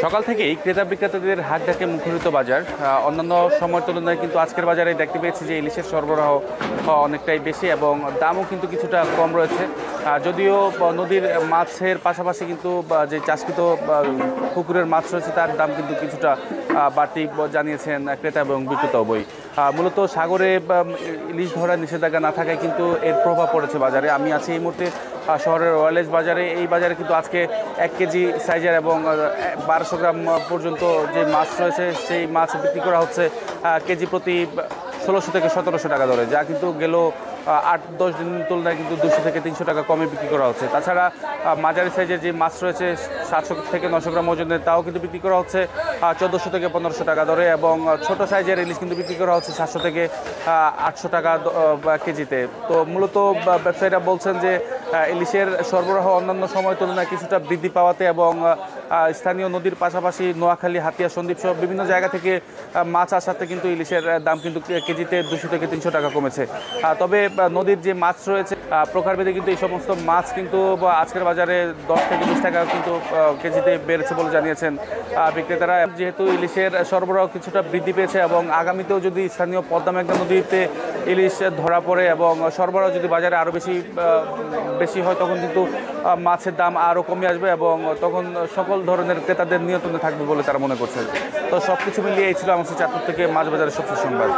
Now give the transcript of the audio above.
সকাল থেকেই ক্রেতা বিক্রেতাদের হাট ডাকে মুখরিত বাজার। অন্যান্য সময়ের তুলনায় কিন্তু আজকের বাজারে দেখতে পেয়েছি যে ইলিশের সরবরাহ অনেকটাই বেশি এবং দামও কিন্তু কিছুটা কম রয়েছে। যদিও নদীর মাছের পাশাপাশি কিন্তু যে চাষকৃত পুকুরের মাছ রয়েছে তার দাম কিন্তু কিছুটা বাড়তি জানিয়েছেন ক্রেতা এবং বিক্রেতা উভয়ই। মূলত সাগরে ইলিশ ধরার নিষেধাজ্ঞা না থাকায় কিন্তু এর প্রভাব পড়েছে বাজারে। আমি আছি এই মুহূর্তে শহরের রয়্যালেজ বাজারে। এই বাজারে কিন্তু আজকে 1 কেজি সাইজের এবং 1200 গ্রাম পর্যন্ত যে মাছ রয়েছে সেই মাছ বিক্রি করা হচ্ছে কেজি প্রতি 1600 থেকে 1700 টাকা দরে, যা কিন্তু গেল 8-10 দিনের তুলনায় কিন্তু 200 থেকে 300 টাকা কমে বিক্রি করা হচ্ছে। তাছাড়া মাঝারি সাইজের যে মাছ রয়েছে 700 থেকে 900 গ্রাম ওজনের, তাও কিন্তু বিক্রি করা হচ্ছে 1400 থেকে 1500 টাকা দরে এবং ছোট সাইজের ইলিশ কিন্তু বিক্রি করা হচ্ছে 700 থেকে 800 টাকা কেজিতে। তো মূলত ব্যবসায়ীরা বলছেন যে ইলিশের সরবরাহ অন্যান্য সময়ের তুলনায় কিছুটা বৃদ্ধি পাওয়াতে এবং স্থানীয় নদীর পাশাপাশি নোয়াখালী, হাতিয়া, সন্দ্বীপ সহ বিভিন্ন জায়গা থেকে মাছ আসাতে কিন্তু ইলিশের দাম কিন্তু কেজিতে 200 থেকে 300 টাকা কমেছে। তবে নদীর যে মাছ রয়েছে প্রকারভেদে কিন্তু এই সমস্ত মাছ কিন্তু আজকের বাজারে 10 থেকে 20 টাকা কিন্তু কেজিতে বেড়েছে বলে জানিয়েছেন বিক্রেতারা। যেহেতু ইলিশের সরবরাহ কিছুটা বৃদ্ধি পেয়েছে এবং আগামীতেও যদি স্থানীয় পদ্মা মেঘনা নদীতে ইলিশ ধরা পড়ে এবং সরবরাহ যদি বাজারে আরও বেশি হয়, তখন কিন্তু মাছের দাম আরও কমে আসবে এবং তখন সকল ধরনের ক্রেতাদের নিয়ন্ত্রণে থাকবে বলে তারা মনে করছে। তো সব কিছু মিলিয়ে এই ছিল আমার চাঁদপুর থেকে মাছ বাজারের সবচেয়ে সংবাদ।